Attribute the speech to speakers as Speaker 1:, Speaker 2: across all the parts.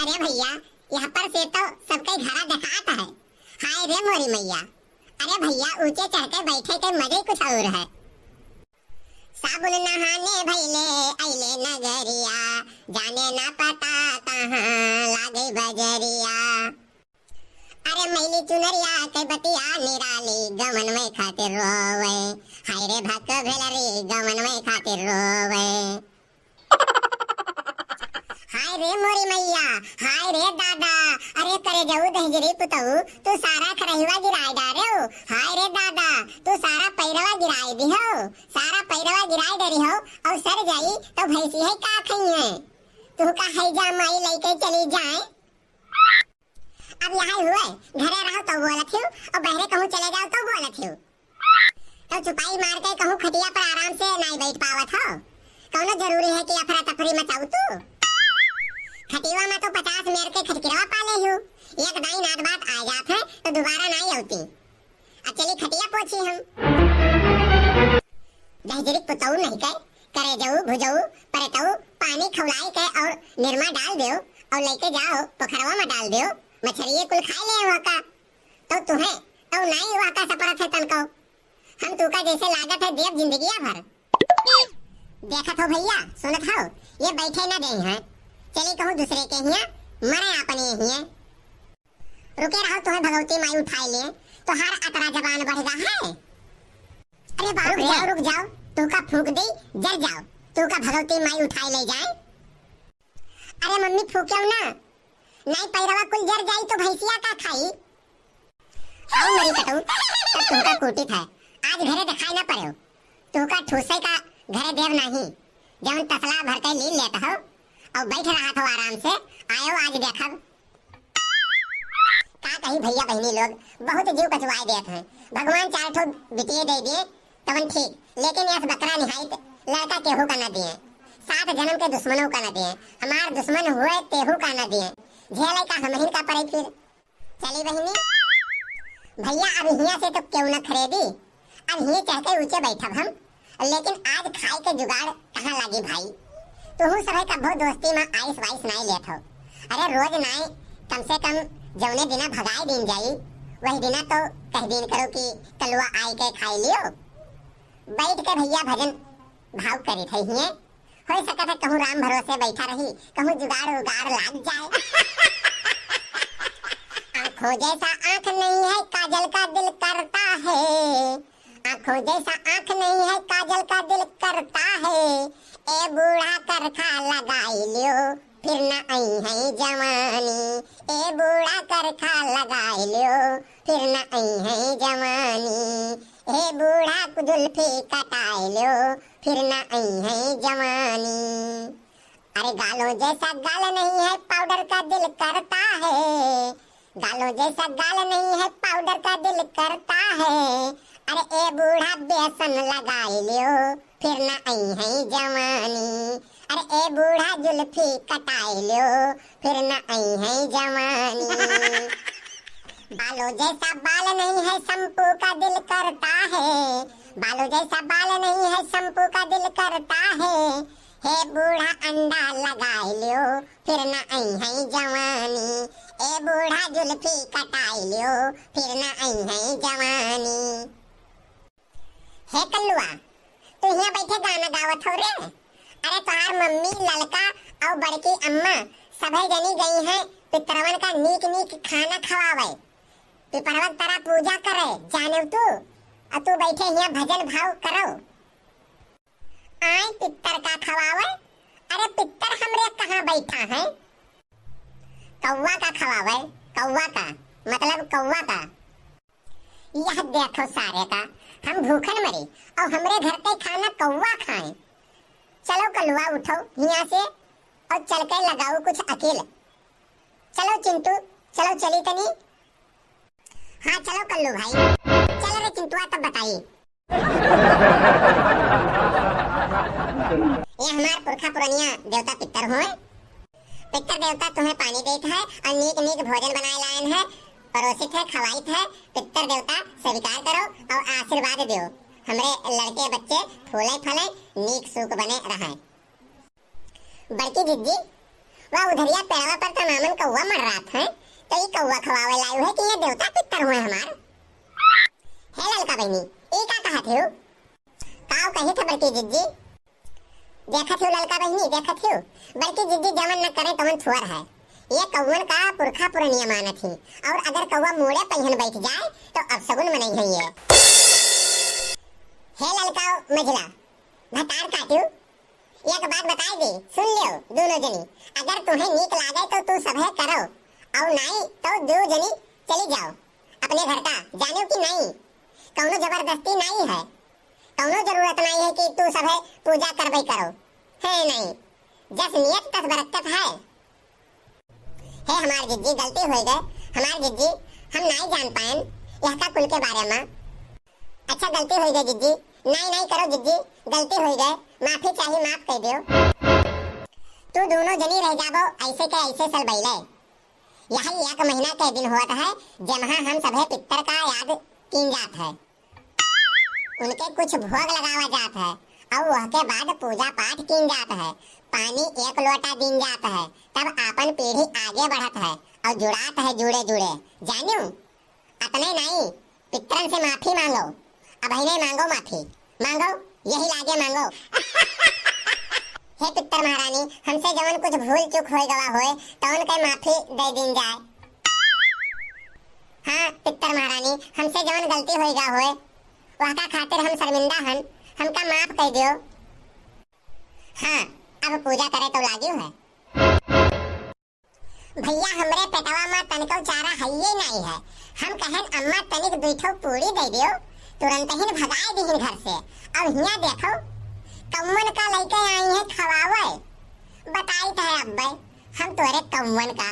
Speaker 1: अरे भैया, यहाँ पर से तो सबके घरा दिखाता है। हाय रे मोरी मैया। अरे भैया, ऊंचे चढ़ के बैठे के मजे कुछ और है। साबुन नहाने भैले अइले नगरिया, जाने ना पता कहाँ लागे बजरिया। अरे मैली चुनरिया के बतिया निराली, गमन में खातिर रोवे। हाय रे भक्त भेलरी, गमन में खातिर रोवे। हाय रे मोरी मैया, हाय रे दादा। अरे करे जाऊ दहजरी पुतऊ, तू सारा खरहिवा गिराए डारे हो। हाय रे दादा, तू सारा पैरवा गिराए दी हो। सारा पैरवा गिराए डरी हो और सर जाई तो भैंसी है का खई है। तू का है जा माई लेके चली जाए। अब यहाँ हुए घरे रहो तो बोलत हूँ और बहरे कहूँ चले जाओ तो बोलत हूँ। तो चुपाई मार के कहूँ खटिया पर आराम से नहीं बैठ पावत हो। कौनो जरूरी है कि अफरा तफरी मचाऊ तू। खटिवा में तो 50 मेर के खटकिरवा पाले हूँ। एक दाई नात बात आ जात है तो दोबारा नहीं आती। अब चली खटिया पोछी हम। दहजरी पुतऊ नहीं करे जाऊ भुजाऊ परताऊ पानी खवलाई के और निरमा डाल दो और लेके जाओ पोखरवा में डाल दो। मछलिए कुल खाए ले हुआ का तो तुम्हें तो नहीं हुआ का सपरत है तनको। हम तू का जैसे लागत है देव जिंदगिया भर। देखत हो भैया, सुनत हो, ये बैठे ना दे हैं। चली कहूँ दूसरे के हिया मरे अपने हिया। रुके रहो तुम्हें भगवती माई उठाई ले तो हर अतरा जबान बढ़ जा है। अरे बाप रे, रुक जाओ, तू का फूंक दी जल जाओ। तू का भगवती माई उठाई ले जाए। अरे मम्मी फूक्यो ना, नहीं पैरवा कुल जर जाई तो भैंसिया का खाई। हाय मरी कटऊ, तब तू का कोटित है। आज घरे दिखाई ना पड़े। तू का ठूसे का घरे देव नहीं, जब तसला भर के ली लेता हो और बैठ रहा था आराम से। आयो आज देखब का कहीं भैया बहनी लोग बहुत जीव कचवाए देते हैं। भगवान 4 ठो बिटिए दे दिए तवन ठीक, लेकिन यह बकरा निहायत लड़का केहू का न दिए। 7 जन्म के दुश्मनों का न दिए। हमार दुश्मन हुए तेहू का न दिए। झेले का हमहिन का पड़े फिर। चली बहनी भैया, अब हिया से तो क्यों न खरीदी। अब हिया चढ़ के ऊंचे बैठब हम, लेकिन आज खाए के जुगाड़ कहाँ लगी भाई। तुहू सब कभो दोस्ती में आइस वाइस नहीं लेत हो। अरे रोज नहीं, कम से कम जौने दिना भगाए दिन जाई वही दिना तो कह दिन करो कि कलवा आई के खाई लियो। बैठ के भैया भजन भाव करी थे हिये। हो सकता है कहूँ राम भरोसे बैठा रही, कहूँ जुगाड़ उगाड़ लाग जाए। आँखों जैसा आँख नहीं है काजल का दिल करता है। आँखों जैसा आँख नहीं है काजल का दिल करता है। ए बूढ़ा करखा लगाई लियो फिर न आई है जवानी। ए बूढ़ा करखा लगाई लियो फिर न आई है जवानी। ए बूढ़ा जुल्फी कटाई लियो फिर न आई है जवानी। अरे गालों जैसा गाल नहीं है पाउडर का दिल करता है। गालों जैसा गाल नहीं है पाउडर का दिल करता है। अरे ए बूढ़ा बेसन लगाई लियो फिर न आई है जवानी। अरे ए बूढ़ा जुल्फी कटाई लियो फिर न आई है जवानी। बालों जैसा बाल नहीं है शैम्पू का दिल करता है। बालों जैसा बाल नहीं है शैम्पू का दिल करता है। हे बूढ़ा अंडा लगाई लियो फिर न आई है जवानी। ए बूढ़ा जुल्फी कटाई लियो फिर न आई है जवानी। हे कल्लुआ, तू यहाँ बैठे गाना गावत हो रे। अरे तुम्हार मम्मी ललका और बड़की अम्मा सभे जनी गई हैं पितरवन का नीक नीक खाना खवावे। पिपरवन तेरा पूजा करे जाने तू, और तू बैठे यहाँ भजन भाव करो। आए पितर का खवावे। अरे पितर हमरे कहाँ बैठा है। कौवा का खवावे। कौवा का मतलब कौवा का। यह देखो सारे का, हम भूखन मरे और हमरे घर पे खाना कौवा खाए। चलो कलुआ उठो यहाँ से और चल के लगाओ कुछ अकेले। चलो चिंटू, चलो चली तनी। हाँ चलो कल्लू भाई, चल रे चिंटुआ तब बताइए। ये हमार पुरखा पुरनिया देवता पितर हुए। पितर देवता तुम्हें पानी देता है और नीक नीक भोजन बनाए लायन है, परोसित है, खवाइत है। पितर देवता स्वीकार करो और आशीर्वाद दो। हमरे लड़के बच्चे फूले फले नीक सुख बने रहे। बड़की जिज्जी वह उधरिया पेड़वा पर तो मामन कौवा मर रहा था, तो ये कौवा खवावे लायु है कि ये देवता पितर हुए हमार। हे ललका बहनी, ये का कहा थे? काव कही थे बड़की जिज्जी? देखा थे ललका बहनी, देखा थे बड़की जिज्जी जमन न करे तमन छुअर है। ये कौवन का पुरखा पुरनिया मानत थी, और अगर कौवा मोड़े पहिन बैठ जाए तो अब सगुन मनई है ये। हे ललका मझला भतार काटू, एक बात बताई दे, सुन लियो दोनों जनी। अगर तुम्हें नीक लागे तो तू सभे करो, और नहीं तो दो जनी चली जाओ अपने घर का, जानो कि नहीं? कौनो जबरदस्ती नहीं है, कौनो जरूरत नहीं है कि तू सभे पूजा करबे करो, है नहीं? जस नियत तस बरकत है। हे हमार जिज्जी गलती हो गए, हमार जिज्जी हम नहीं जान पाएन यह का कुल के बारे में। अच्छा गलती हो गई जिज्जी, नहीं करो जिज्जी, गलती हो गए, माफी चाहिए, माफ कर दियो। तू दोनों जनी रह जाबो ऐसे के ऐसे सल बैले। यही एक महीना के दिन होता है जहाँ हम सभे पितर का याद कीन जात है, उनके कुछ भोग लगावा जात है, और वह के बाद पूजा पाठ कीन जात है, पानी एक लोटा दिन जात है, तब आपन पीढ़ी आगे बढ़त है और जुड़ात है जुड़े जुड़े। जानियो अतने नहीं, पितरन से माफी मांगो, अब नहीं मांगो माफी, मांगो यही लागे मांगो। हे पितर महारानी, हमसे जवन कुछ भूल चूक हो गवा होए तो उनके माफी दे दिन जाए। हाँ पितर महारानी, हमसे जवन गलती हो गवा होए वह का खातिर हम शर्मिंदा हन, हमका माफ कर दियो। हाँ अब पूजा करे तो लागियो है। भैया हमरे पेटवा में तनिको चारा है ही नहीं है, हम कहन अम्मा तनिक दूठो पूरी दे दियो, तुरंत ही भगाए दीहिन घर से। अब हिया देखो कौवन का लइके आई है खवावे, बताई तो है अब्बे हम तोरे कौवन का।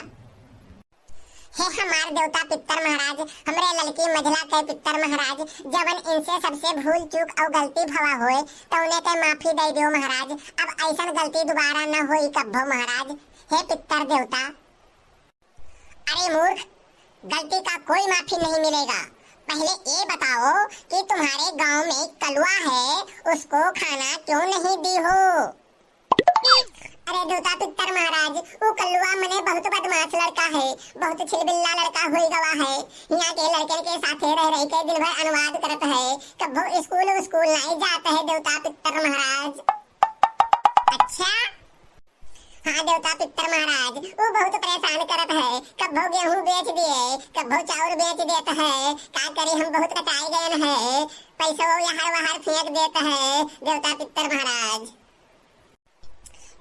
Speaker 1: हे हमार देवता पितर महाराज, हमरे लड़की मझला के पितर महाराज, जबन इनसे सबसे भूल चूक और गलती भवा होए तो उन्हें के माफी दे दियो महाराज, अब ऐसा गलती दोबारा न होई कब्बो महाराज। हे पितर देवता। अरे मूर्ख, गलती का कोई माफी नहीं मिलेगा। पहले ये बताओ कि तुम्हारे गांव में कलुआ है, उसको खाना क्यों नहीं दी हो? अरे देवता पितर महाराज, वो कलुआ मने बहुत बदमाश लड़का है, बहुत छिलबिल्ला लड़का होई गवा है, यहाँ के लड़के के साथे रह रह के दिन भर अनुवाद करत है, कभी स्कूल नहीं जाता है देवता पितर महाराज। अच्छा हाँ देवता पितर महाराज, वो बहुत परेशान करत है, कब्बो गेहूं बेच दिए, कब्बो चाउर बेच देता है, का करी हम बहुत कटाई गए हैं, पैसा यहाँ वहाँ फेंक देता है देवता पितर महाराज।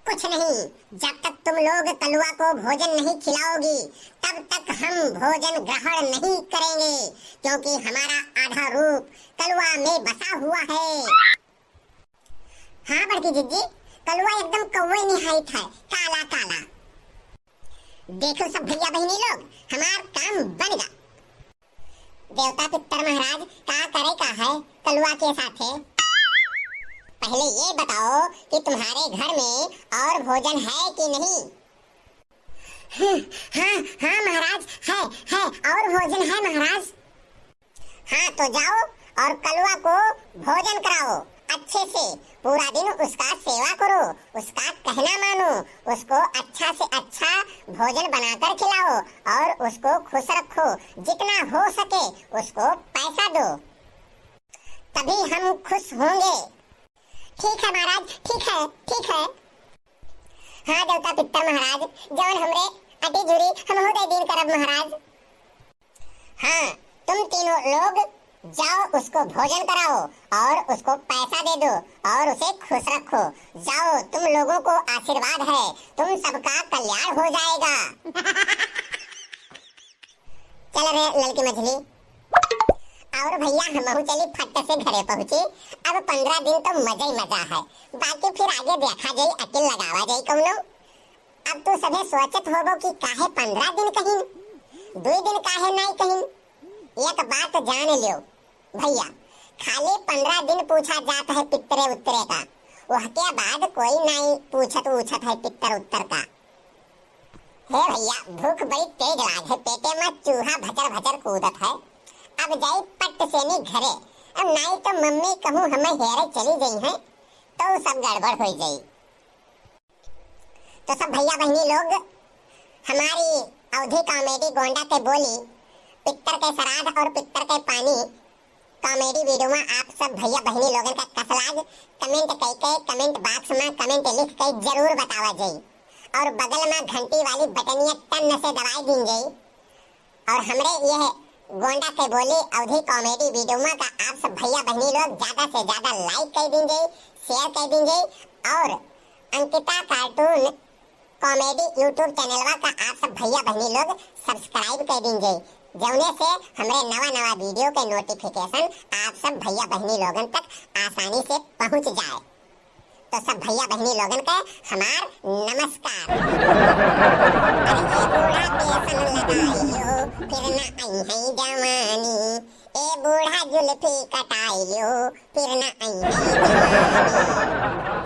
Speaker 1: कुछ नहीं, जब तक तुम लोग कलुआ को भोजन नहीं खिलाओगी तब तक हम भोजन ग्रहण नहीं करेंगे, क्योंकि हमारा आधा रूप कलुआ में बसा हुआ है। हाँ बड़की जिज्जी, कलुआ एकदम कौवे निहायत है, काला काला। देखो सब भैया बहनी लोग, हमारा काम बन गया। देवता पितर महाराज का करे का है कलुआ के साथे? पहले ये बताओ कि तुम्हारे घर में और भोजन है कि नहीं? हाँ महाराज, है और भोजन है महाराज। हाँ तो जाओ और कलुआ को भोजन कराओ अच्छे से, पूरा दिन उसका सेवा करो, उसका कहना मानो, उसको अच्छा से अच्छा भोजन बनाकर खिलाओ और उसको खुश रखो, जितना हो सके उसको पैसा दो, तभी हम खुश होंगे। ठीक है महाराज, ठीक है। हाँ देवता पितर महाराज, जवन हमरे अटी जुरी हम होते दिन करब महाराज। हाँ तुम तीनों लोग जाओ, उसको भोजन कराओ और उसको पैसा दे दो और उसे खुश रखो। जाओ, तुम लोगों को आशीर्वाद है, तुम सबका कल्याण हो जाएगा। चल रे लड़की मछली। और भैया हम चली फट से घरे पहुंची। अब 15 दिन तो मजा ही मजा है, बाकी फिर आगे देखा जाए, अकेल लगावा जाए कौनो। अब तो सभी सोचत होबो कि काहे 15 दिन कहीं, 2 दिन काहे नहीं कहीं। एक बात जान लियो भैया, खाली 15 दिन पूछा जाता है पितरे उत्तरे का, वह के बाद कोई नहीं पूछत है पितर उत्तर का। हे भैया, भूख बड़ी तेज लाग है, पेटे में चूहा भचर भचर कूदत है। अब जाई पट से नी घरे, अब नहीं तो मम्मी कहूँ हमें हेरे चली गई हैं तो सब गड़बड़ हो जाई। तो सब भैया बहनी लोग हमारी अवधि कॉमेडी गोंडा के बोली पित्तर के श्राद्ध और पित्तर के पानी कॉमेडी वीडियो में आप सब भैया बहनी लोगन का कसलाज कमेंट कई कमेंट बॉक्स में कमेंट लिख के जरूर बतावा जाई और बगल में घंटी वाली बटनिया टन से दबाई दी जाई और हमरे यह गोंडा के बोली अवधि कॉमेडी वीडियो में का आप सब भैया बहनी लोग ज्यादा से ज्यादा लाइक कर दी जाई, शेयर कर दी जाई और अंकिता कार्टून कॉमेडी यूट्यूब चैनलवा का आप सब भैया बहनी लोग सब्सक्राइब कर दी जाई, जौने से हमरे नवा वीडियो के नोटिफिकेशन आप सब भैया बहनी लोगन तक आसानी से पहुंच जाए। तो सब भैया बहनी लोगन के हमार नमस्कार। अरे ए बूढ़ा बेसन लगाइयो फिर ना आई है जवानी, ए बूढ़ा जुल्फी कटाइयो फिर ना आई है जवानी।